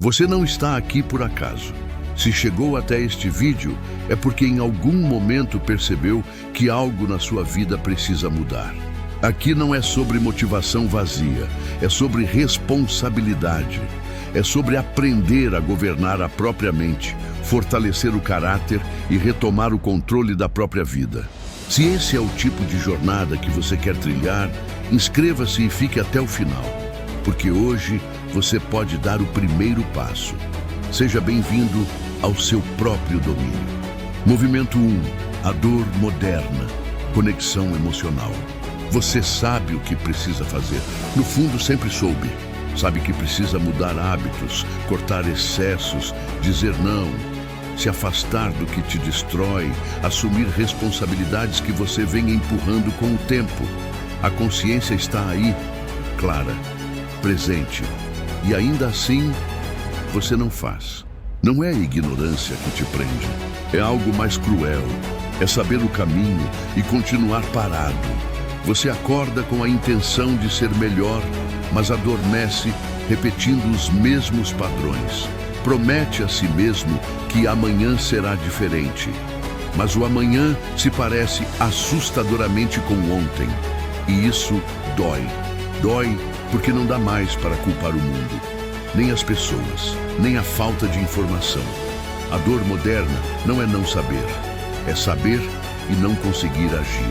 Você não está aqui por acaso. Se chegou até este vídeo, é porque em algum momento percebeu que algo na sua vida precisa mudar. Aqui não é sobre motivação vazia, é sobre responsabilidade. É sobre aprender a governar a própria mente, fortalecer o caráter e retomar o controle da própria vida. Se esse é o tipo de jornada que você quer trilhar, inscreva-se e fique até o final, porque hoje você pode dar o primeiro passo. Seja bem-vindo ao seu próprio domínio. Movimento 1. A dor moderna. Conexão emocional. Você sabe o que precisa fazer. No fundo, sempre soube. Sabe que precisa mudar hábitos, cortar excessos, dizer não, se afastar do que te destrói, assumir responsabilidades que você vem empurrando com o tempo. A consciência está aí, clara, presente, e ainda assim você não faz. Não é a ignorância que te prende, é algo mais cruel, é saber o caminho e continuar parado. Você acorda com a intenção de ser melhor, mas adormece repetindo os mesmos padrões. Promete a si mesmo que amanhã será diferente, mas o amanhã se parece assustadoramente com ontem. E isso dói. Dói porque não dá mais para culpar o mundo, nem as pessoas, nem a falta de informação. A dor moderna não é não saber, é saber e não conseguir agir.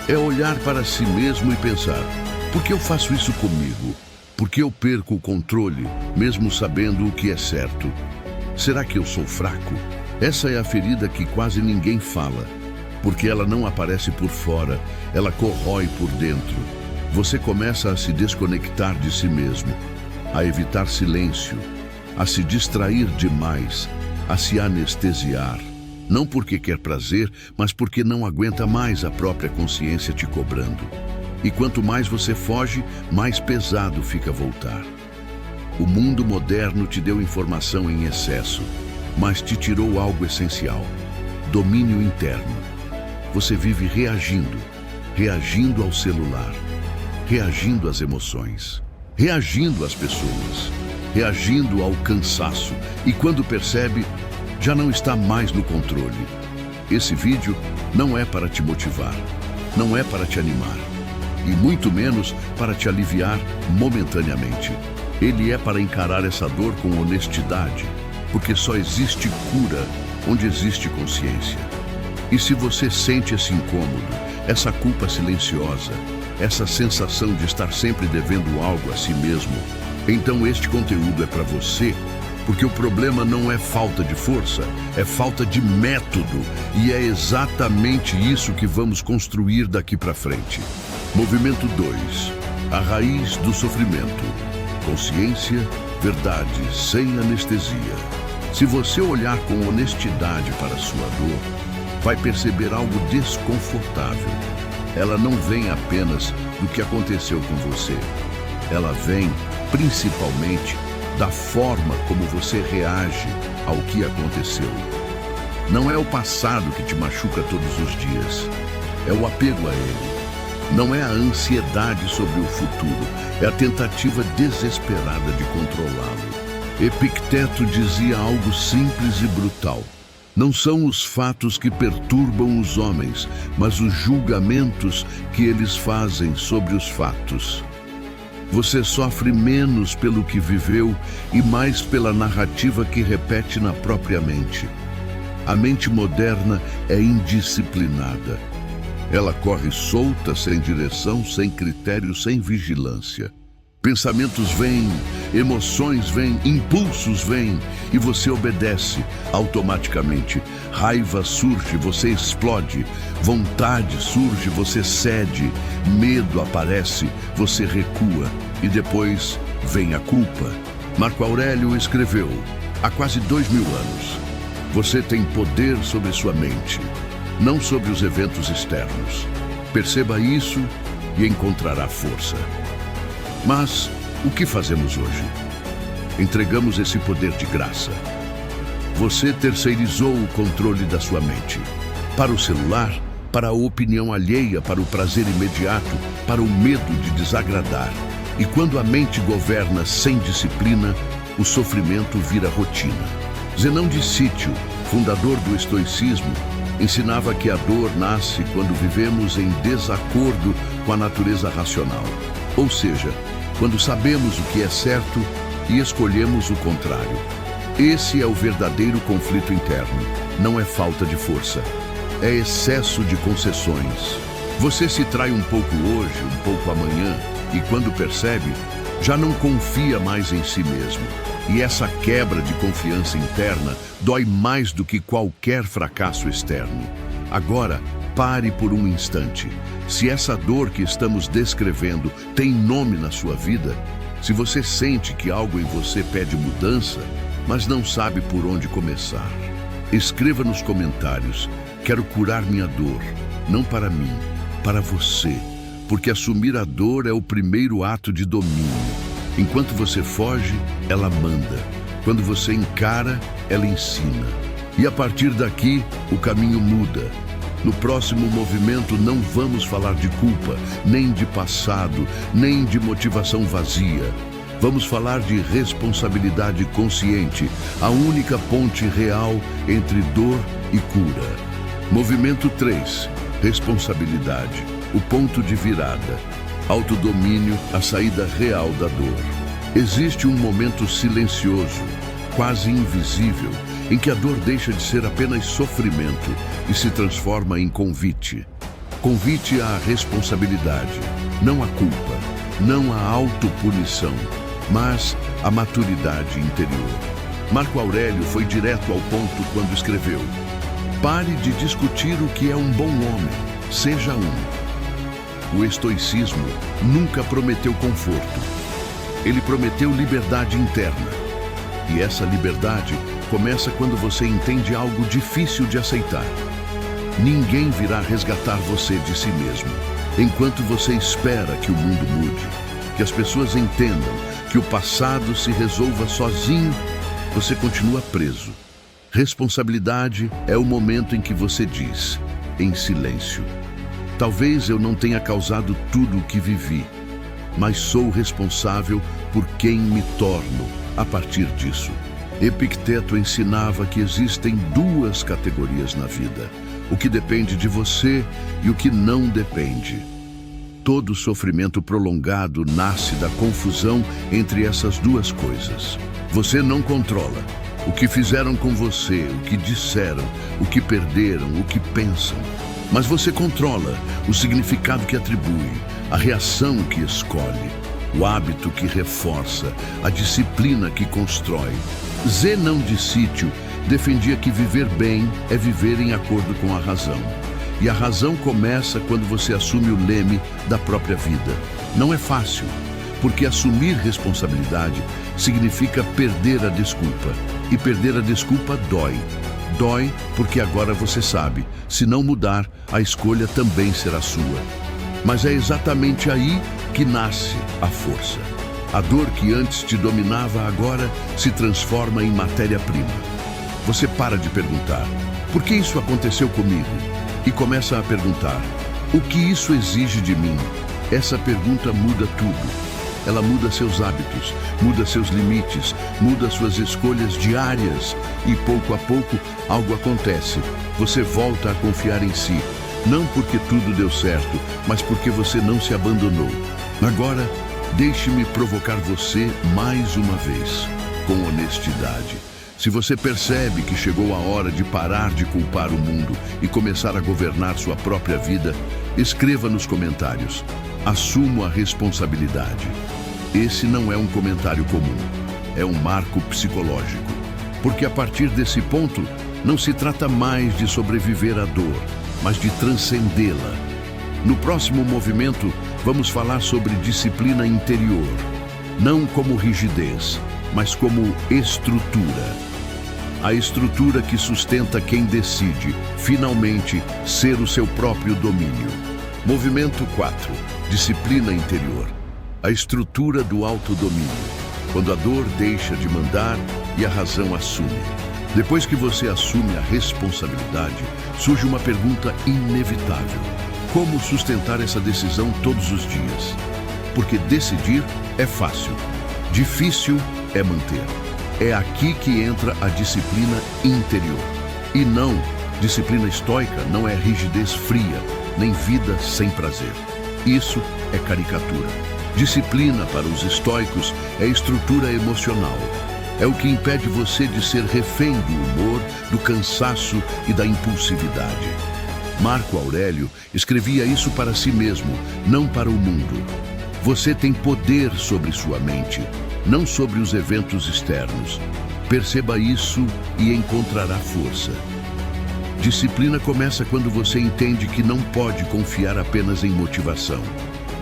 É olhar para si mesmo e pensar: por que eu faço isso comigo? Por que eu perco o controle, mesmo sabendo o que é certo? Será que eu sou fraco? Essa é a ferida que quase ninguém fala, porque ela não aparece por fora, ela corrói por dentro. Você começa a se desconectar de si mesmo, a evitar silêncio, a se distrair demais, a se anestesiar. Não porque quer prazer, mas porque não aguenta mais a própria consciência te cobrando. E quanto mais você foge, mais pesado fica voltar. O mundo moderno te deu informação em excesso, mas te tirou algo essencial: domínio interno. Você vive reagindo ao celular, reagindo às emoções, reagindo às pessoas, reagindo ao cansaço, e quando percebe, já não está mais no controle. Esse vídeo não é para te motivar, não é para te animar, e muito menos para te aliviar momentaneamente. Ele é para encarar essa dor com honestidade, porque só existe cura onde existe consciência. E se você sente esse incômodo, essa culpa silenciosa, essa sensação de estar sempre devendo algo a si mesmo, então este conteúdo é para você. Porque o problema não é falta de força, é falta de método. E é exatamente isso que vamos construir daqui para frente. Movimento 2. A raiz do sofrimento. Consciência, verdade, sem anestesia. Se você olhar com honestidade para a sua dor, vai perceber algo desconfortável. Ela não vem apenas do que aconteceu com você. Ela vem, principalmente, da forma como você reage ao que aconteceu. Não é o passado que te machuca todos os dias, é o apego a ele. Não é a ansiedade sobre o futuro, é a tentativa desesperada de controlá-lo. Epicteto dizia algo simples e brutal: não são os fatos que perturbam os homens, mas os julgamentos que eles fazem sobre os fatos. Você sofre menos pelo que viveu e mais pela narrativa que repete na própria mente. A mente moderna é indisciplinada. Ela corre solta, sem direção, sem critério, sem vigilância. Pensamentos vêm, emoções vêm, impulsos vêm e você obedece automaticamente. Raiva surge, você explode. Vontade surge, você cede. Medo aparece, você recua. E depois vem a culpa. Marco Aurélio escreveu, há quase 2000 anos: você tem poder sobre sua mente, não sobre os eventos externos. Perceba isso e encontrará força. Mas o que fazemos hoje? Entregamos esse poder de graça. Você terceirizou o controle da sua mente para o celular, para a opinião alheia, para o prazer imediato, para o medo de desagradar. E quando a mente governa sem disciplina, o sofrimento vira rotina. Zenão de Sítio, fundador do estoicismo, ensinava que a dor nasce quando vivemos em desacordo com a natureza racional. Ou seja, quando sabemos o que é certo e escolhemos o contrário. Esse é o verdadeiro conflito interno. Não é falta de força, é excesso de concessões. Você se trai um pouco hoje, um pouco amanhã, e quando percebe, já não confia mais em si mesmo. E essa quebra de confiança interna dói mais do que qualquer fracasso externo. Agora, pare por um instante. Se essa dor que estamos descrevendo tem nome na sua vida, se você sente que algo em você pede mudança, mas não sabe por onde começar, escreva nos comentários: quero curar minha dor, não para mim, para você, porque assumir a dor é o primeiro ato de domínio. Enquanto você foge, ela manda. Quando você encara, ela ensina. E a partir daqui, o caminho muda. No próximo movimento não vamos falar de culpa, nem de passado, nem de motivação vazia. Vamos falar de responsabilidade consciente, a única ponte real entre dor e cura. Movimento 3. Responsabilidade, o ponto de virada. Autodomínio, a saída real da dor. Existe um momento silencioso, quase invisível, em que a dor deixa de ser apenas sofrimento e se transforma em convite. Convite à responsabilidade, não à culpa, não à autopunição, mas à maturidade interior. Marco Aurélio foi direto ao ponto quando escreveu: pare de discutir o que é um bom homem, seja um. O estoicismo nunca prometeu conforto. Ele prometeu liberdade interna. E essa liberdade começa quando você entende algo difícil de aceitar. Ninguém virá resgatar você de si mesmo, enquanto você espera que o mundo mude, que as pessoas entendam, que o passado se resolva sozinho. Você continua preso. Responsabilidade é o momento em que você diz, em silêncio: talvez eu não tenha causado tudo o que vivi, mas sou responsável por quem me torno a partir disso. Epicteto ensinava que existem duas categorias na vida: o que depende de você e o que não depende. Todo sofrimento prolongado nasce da confusão entre essas duas coisas. Você não controla o que fizeram com você, o que disseram, o que perderam, o que pensam. Mas você controla o significado que atribui, a reação que escolhe, o hábito que reforça, a disciplina que constrói. Zenão de Sítio defendia que viver bem é viver em acordo com a razão. E a razão começa quando você assume o leme da própria vida. Não é fácil, porque assumir responsabilidade significa perder a desculpa. E perder a desculpa dói. Dói porque agora você sabe, se não mudar, a escolha também será sua. Mas é exatamente aí que nasce a força. A dor que antes te dominava agora se transforma em matéria-prima. Você para de perguntar: por que isso aconteceu comigo? E começa a perguntar: o que isso exige de mim? Essa pergunta muda tudo. Ela muda seus hábitos, muda seus limites, muda suas escolhas diárias. E pouco a pouco, algo acontece. Você volta a confiar em si. Não porque tudo deu certo, mas porque você não se abandonou. Agora, deixe-me provocar você mais uma vez, com honestidade. Se você percebe que chegou a hora de parar de culpar o mundo e começar a governar sua própria vida, escreva nos comentários: assumo a responsabilidade. Esse não é um comentário comum, é um marco psicológico. Porque a partir desse ponto, não se trata mais de sobreviver à dor, mas de transcendê-la. No próximo movimento, vamos falar sobre disciplina interior, não como rigidez, mas como estrutura. A estrutura que sustenta quem decide, finalmente, ser o seu próprio domínio. Movimento 4. Disciplina interior. A estrutura do autodomínio. Quando a dor deixa de mandar e a razão assume. Depois que você assume a responsabilidade, surge uma pergunta inevitável: como sustentar essa decisão todos os dias? Porque decidir é fácil, difícil é manter. É aqui que entra a disciplina interior. E não, disciplina estoica não é rigidez fria, nem vida sem prazer. Isso é caricatura. Disciplina para os estoicos é estrutura emocional. É o que impede você de ser refém do humor, do cansaço e da impulsividade. Marco Aurélio escrevia isso para si mesmo, não para o mundo. Você tem poder sobre sua mente, não sobre os eventos externos. Perceba isso e encontrará força. Disciplina começa quando você entende que não pode confiar apenas em motivação.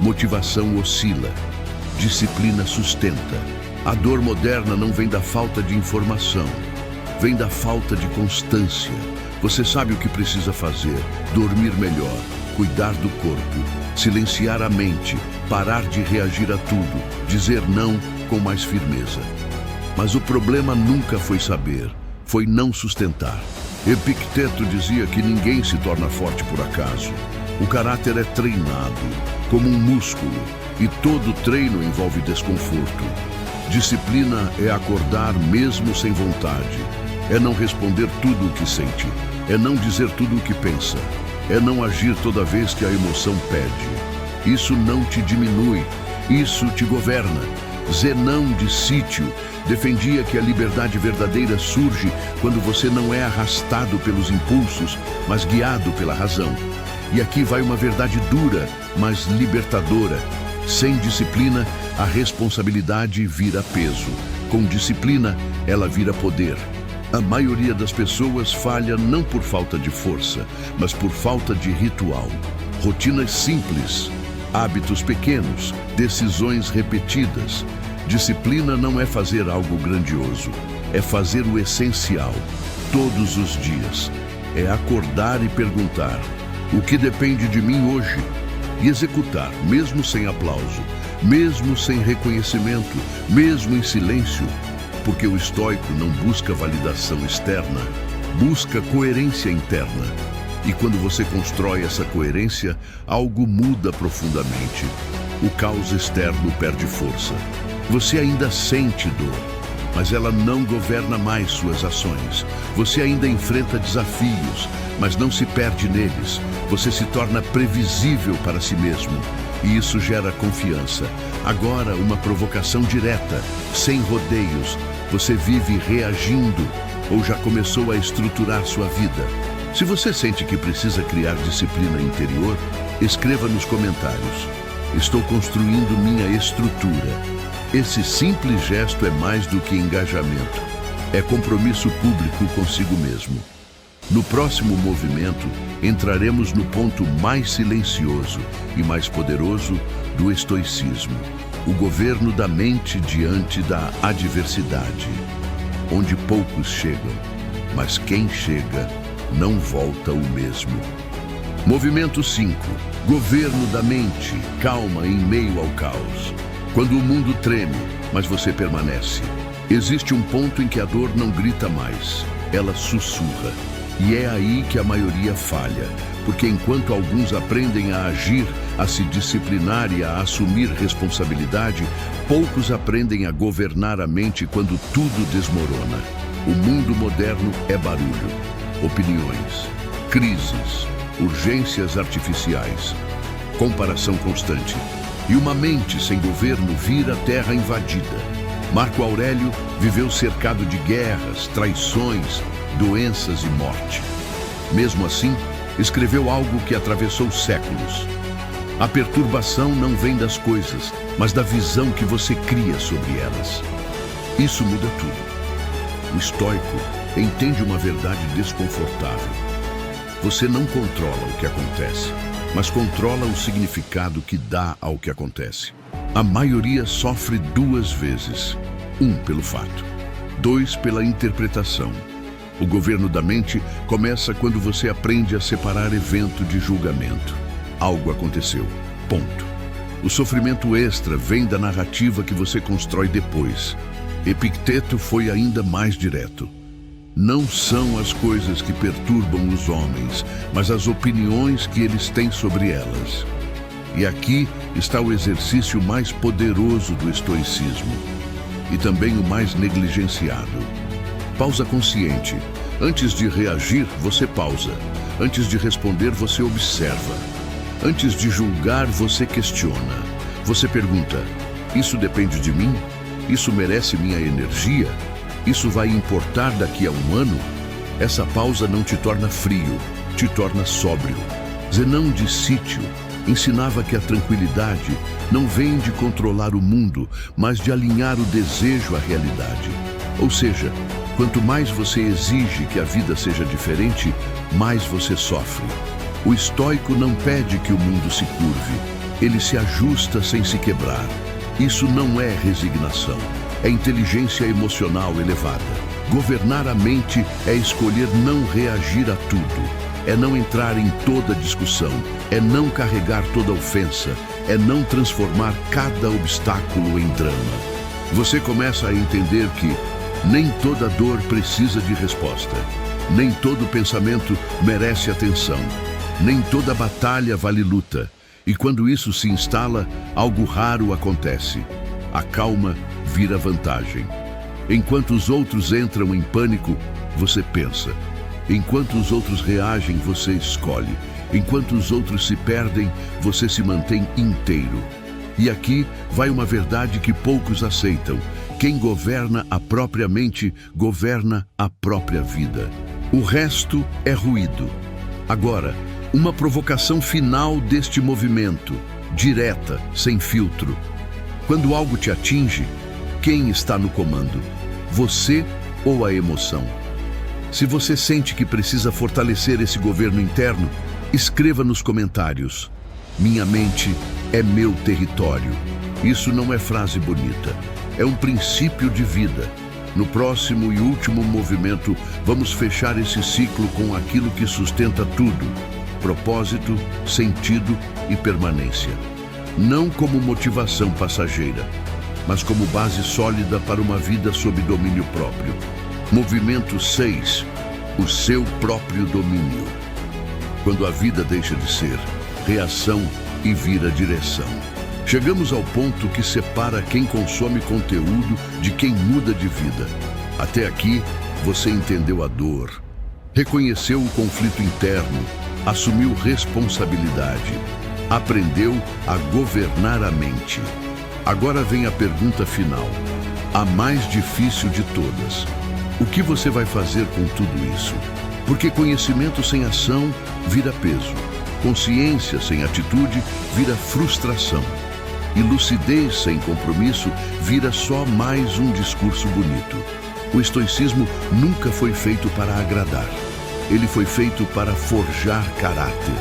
Motivação oscila. Disciplina sustenta. A dor moderna não vem da falta de informação, vem da falta de constância. Você sabe o que precisa fazer: dormir melhor, cuidar do corpo, silenciar a mente, parar de reagir a tudo, dizer não com mais firmeza. Mas o problema nunca foi saber, foi não sustentar. Epicteto dizia que ninguém se torna forte por acaso. O caráter é treinado, como um músculo, e todo treino envolve desconforto. Disciplina é acordar mesmo sem vontade, é não responder tudo o que sente, é não dizer tudo o que pensa, é não agir toda vez que a emoção pede. Isso não te diminui, isso te governa. Zenão de Sítio defendia que a liberdade verdadeira surge quando você não é arrastado pelos impulsos, mas guiado pela razão. E aqui vai uma verdade dura, mas libertadora. Sem disciplina, a responsabilidade vira peso. Com disciplina, ela vira poder. A maioria das pessoas falha não por falta de força, mas por falta de ritual. Rotinas simples, hábitos pequenos, decisões repetidas. Disciplina não é fazer algo grandioso, é fazer o essencial, todos os dias. É acordar e perguntar: o que depende de mim hoje? E executar, mesmo sem aplauso, mesmo sem reconhecimento, mesmo em silêncio. Porque o estoico não busca validação externa, busca coerência interna. E quando você constrói essa coerência, algo muda profundamente. O caos externo perde força. Você ainda sente dor, mas ela não governa mais suas ações. Você ainda enfrenta desafios, mas não se perde neles. Você se torna previsível para si mesmo. E isso gera confiança. Agora, uma provocação direta, sem rodeios. Você vive reagindo ou já começou a estruturar sua vida? Se você sente que precisa criar disciplina interior, escreva nos comentários: estou construindo minha estrutura. Esse simples gesto é mais do que engajamento. É compromisso público consigo mesmo. No próximo movimento, entraremos no ponto mais silencioso e mais poderoso do estoicismo: o governo da mente diante da adversidade, onde poucos chegam, mas quem chega não volta o mesmo. Movimento 5. Governo da mente, calma em meio ao caos. Quando o mundo treme, mas você permanece. Existe um ponto em que a dor não grita mais, ela sussurra. E é aí que a maioria falha, porque enquanto alguns aprendem a agir, a se disciplinar e a assumir responsabilidade, poucos aprendem a governar a mente quando tudo desmorona. O mundo moderno é barulho, opiniões, crises, urgências artificiais, comparação constante. E uma mente sem governo vira terra invadida. Marco Aurélio viveu cercado de guerras, traições, doenças e morte. Mesmo assim, escreveu algo que atravessou séculos. A perturbação não vem das coisas, mas da visão que você cria sobre elas. Isso muda tudo. O estoico entende uma verdade desconfortável. Você não controla o que acontece, mas controla o significado que dá ao que acontece. A maioria sofre duas vezes. 1, pelo fato. 2, pela interpretação. O governo da mente começa quando você aprende a separar evento de julgamento. Algo aconteceu. Ponto. O sofrimento extra vem da narrativa que você constrói depois. Epicteto foi ainda mais direto. Não são as coisas que perturbam os homens, mas as opiniões que eles têm sobre elas. E aqui está o exercício mais poderoso do estoicismo. e também o mais negligenciado. Pausa consciente. Antes de reagir, você pausa. Antes de responder, você observa. Antes de julgar, você questiona. Você pergunta: isso depende de mim? Isso merece minha energia? Isso vai importar daqui a um ano? Essa pausa não te torna frio, te torna sóbrio. Zenão de Sítio ensinava que a tranquilidade não vem de controlar o mundo, mas de alinhar o desejo à realidade. Ou seja, quanto mais você exige que a vida seja diferente, mais você sofre. O estoico não pede que o mundo se curve, ele se ajusta sem se quebrar. Isso não é resignação, é inteligência emocional elevada. Governar a mente é escolher não reagir a tudo. É não entrar em toda discussão, é não carregar toda ofensa, é não transformar cada obstáculo em drama. Você começa a entender que nem toda dor precisa de resposta, nem todo pensamento merece atenção, nem toda batalha vale luta. E quando isso se instala, algo raro acontece. A calma vira vantagem. Enquanto os outros entram em pânico, você pensa. Enquanto os outros reagem, você escolhe. Enquanto os outros se perdem, você se mantém inteiro. E aqui vai uma verdade que poucos aceitam. Quem governa a própria mente, governa a própria vida. O resto é ruído. Agora, uma provocação final deste movimento, direta, sem filtro. Quando algo te atinge, quem está no comando? Você ou a emoção? Se você sente que precisa fortalecer esse governo interno, escreva nos comentários: minha mente é meu território. Isso não é frase bonita, é um princípio de vida. No próximo e último movimento, vamos fechar esse ciclo com aquilo que sustenta tudo: propósito, sentido e permanência. Não como motivação passageira, mas como base sólida para uma vida sob domínio próprio. Movimento 6. O seu próprio domínio. Quando a vida deixa de ser reação e vira direção. Chegamos ao ponto que separa quem consome conteúdo de quem muda de vida. Até aqui, você entendeu a dor, reconheceu o conflito interno, assumiu responsabilidade, aprendeu a governar a mente. Agora vem a pergunta final, a mais difícil de todas. O que você vai fazer com tudo isso? Porque conhecimento sem ação vira peso. Consciência sem atitude vira frustração. E lucidez sem compromisso vira só mais um discurso bonito. O estoicismo nunca foi feito para agradar. Ele foi feito para forjar caráter.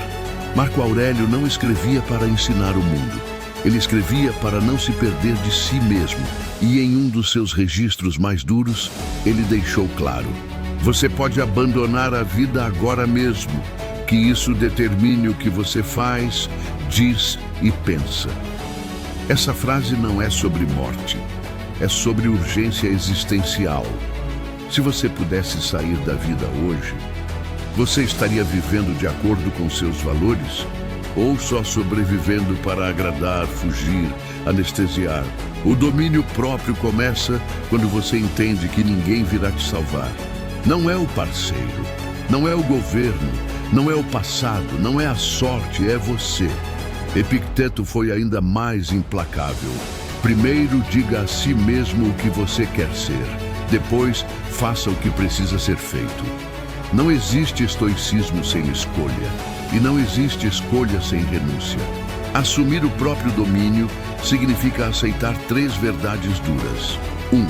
Marco Aurélio não escrevia para ensinar o mundo. Ele escrevia para não se perder de si mesmo. E em um dos seus registros mais duros, ele deixou claro: você pode abandonar a vida agora mesmo, que isso determine o que você faz, diz e pensa. Essa frase não é sobre morte, é sobre urgência existencial. Se você pudesse sair da vida hoje, você estaria vivendo de acordo com seus valores? Ou só sobrevivendo para agradar, fugir, anestesiar? O domínio próprio começa quando você entende que ninguém virá te salvar. Não é o parceiro, não é o governo, não é o passado, não é a sorte, é você. Epicteto foi ainda mais implacável. Primeiro diga a si mesmo o que você quer ser. Depois, faça o que precisa ser feito. Não existe estoicismo sem escolha. E não existe escolha sem renúncia. Assumir o próprio domínio significa aceitar 3 verdades duras. 1.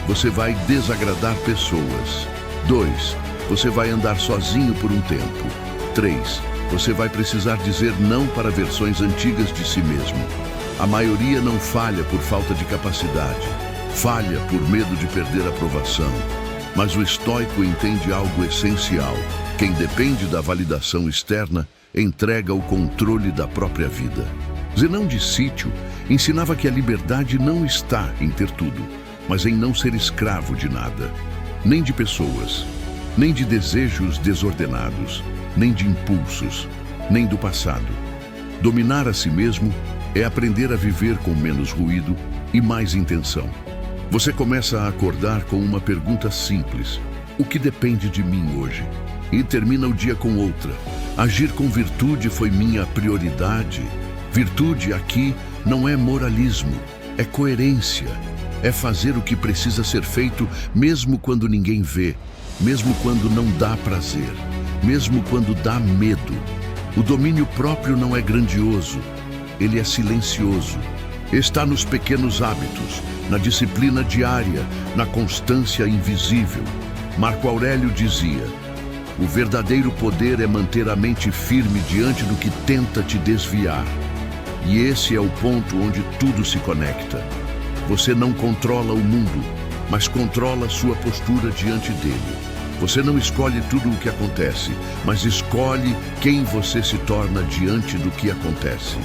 Você vai desagradar pessoas. 2. Você vai andar sozinho por um tempo. 3. Você vai precisar dizer não para versões antigas de si mesmo. A maioria não falha por falta de capacidade. Falha por medo de perder aprovação. Mas o estoico entende algo essencial. Quem depende da validação externa entrega o controle da própria vida. Zenão de Sítio ensinava que a liberdade não está em ter tudo, mas em não ser escravo de nada, nem de pessoas, nem de desejos desordenados, nem de impulsos, nem do passado. Dominar a si mesmo é aprender a viver com menos ruído e mais intenção. Você começa a acordar com uma pergunta simples: o que depende de mim hoje? E termina o dia com outra: agir com virtude foi minha prioridade. Virtude aqui não é moralismo, é coerência. É fazer o que precisa ser feito mesmo quando ninguém vê, mesmo quando não dá prazer, mesmo quando dá medo. O domínio próprio não é grandioso, ele é silencioso. Está nos pequenos hábitos, na disciplina diária, na constância invisível. Marco Aurélio dizia: o verdadeiro poder é manter a mente firme diante do que tenta te desviar. E esse é o ponto onde tudo se conecta. Você não controla o mundo, mas controla sua postura diante dele. Você não escolhe tudo o que acontece, mas escolhe quem você se torna diante do que acontece.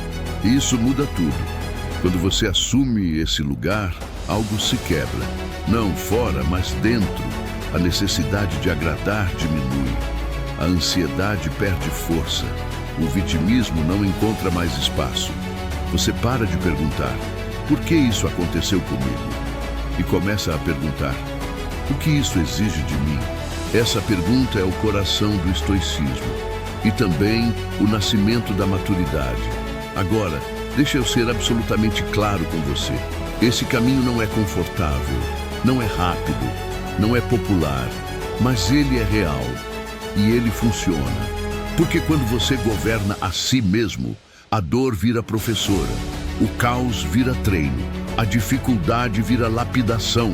E isso muda tudo. Quando você assume esse lugar, algo se quebra. Não fora, mas dentro. A necessidade de agradar diminui. A ansiedade perde força. O vitimismo não encontra mais espaço. Você para de perguntar: por que isso aconteceu comigo? E começa a perguntar: o que isso exige de mim? Essa pergunta é o coração do estoicismo e também o nascimento da maturidade. Agora, deixa eu ser absolutamente claro com você. Esse caminho não é confortável, não é rápido, não é popular, mas ele é real e ele funciona. Porque quando você governa a si mesmo, a dor vira professora, o caos vira treino, a dificuldade vira lapidação.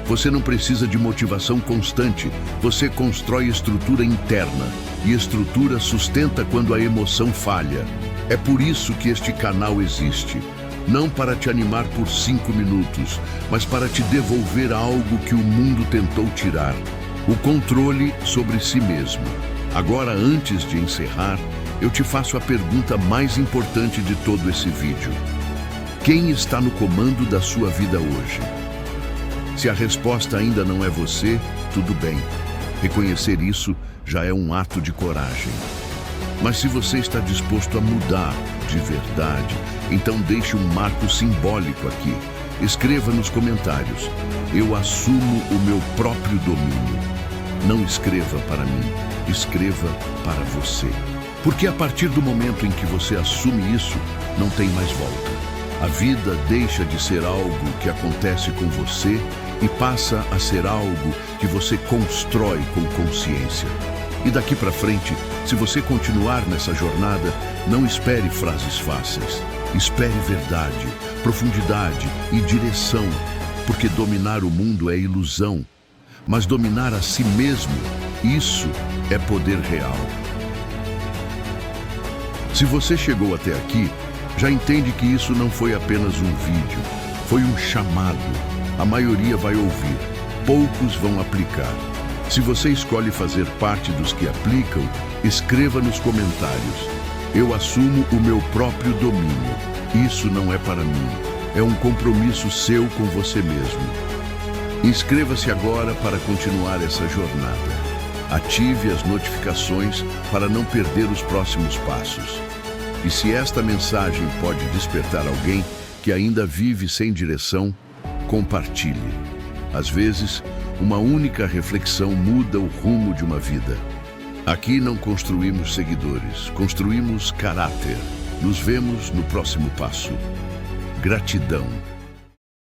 Você não precisa de motivação constante, você constrói estrutura interna, e estrutura sustenta quando a emoção falha. É por isso que este canal existe. Não para te animar por 5 minutos, mas para te devolver algo que o mundo tentou tirar: o controle sobre si mesmo. Agora, antes de encerrar, eu te faço a pergunta mais importante de todo esse vídeo: quem está no comando da sua vida hoje? Se a resposta ainda não é você, tudo bem. Reconhecer isso já é um ato de coragem. Mas se você está disposto a mudar de verdade, então deixe um marco simbólico aqui. Escreva nos comentários: eu assumo o meu próprio domínio. Não escreva para mim, escreva para você. Porque a partir do momento em que você assume isso, não tem mais volta. A vida deixa de ser algo que acontece com você e passa a ser algo que você constrói com consciência. E daqui para frente, se você continuar nessa jornada, não espere frases fáceis. Espere verdade, profundidade e direção, porque dominar o mundo é ilusão, mas dominar a si mesmo, isso é poder real. Se você chegou até aqui, já entende que isso não foi apenas um vídeo, foi um chamado. A maioria vai ouvir, poucos vão aplicar. Se você escolhe fazer parte dos que aplicam, escreva nos comentários: eu assumo o meu próprio domínio. Isso não é para mim, é um compromisso seu com você mesmo. Inscreva-se agora para continuar essa jornada. Ative as notificações para não perder os próximos passos. E se esta mensagem pode despertar alguém que ainda vive sem direção, compartilhe. Às vezes, uma única reflexão muda o rumo de uma vida. Aqui não construímos seguidores, construímos caráter. Nos vemos no próximo passo. Gratidão.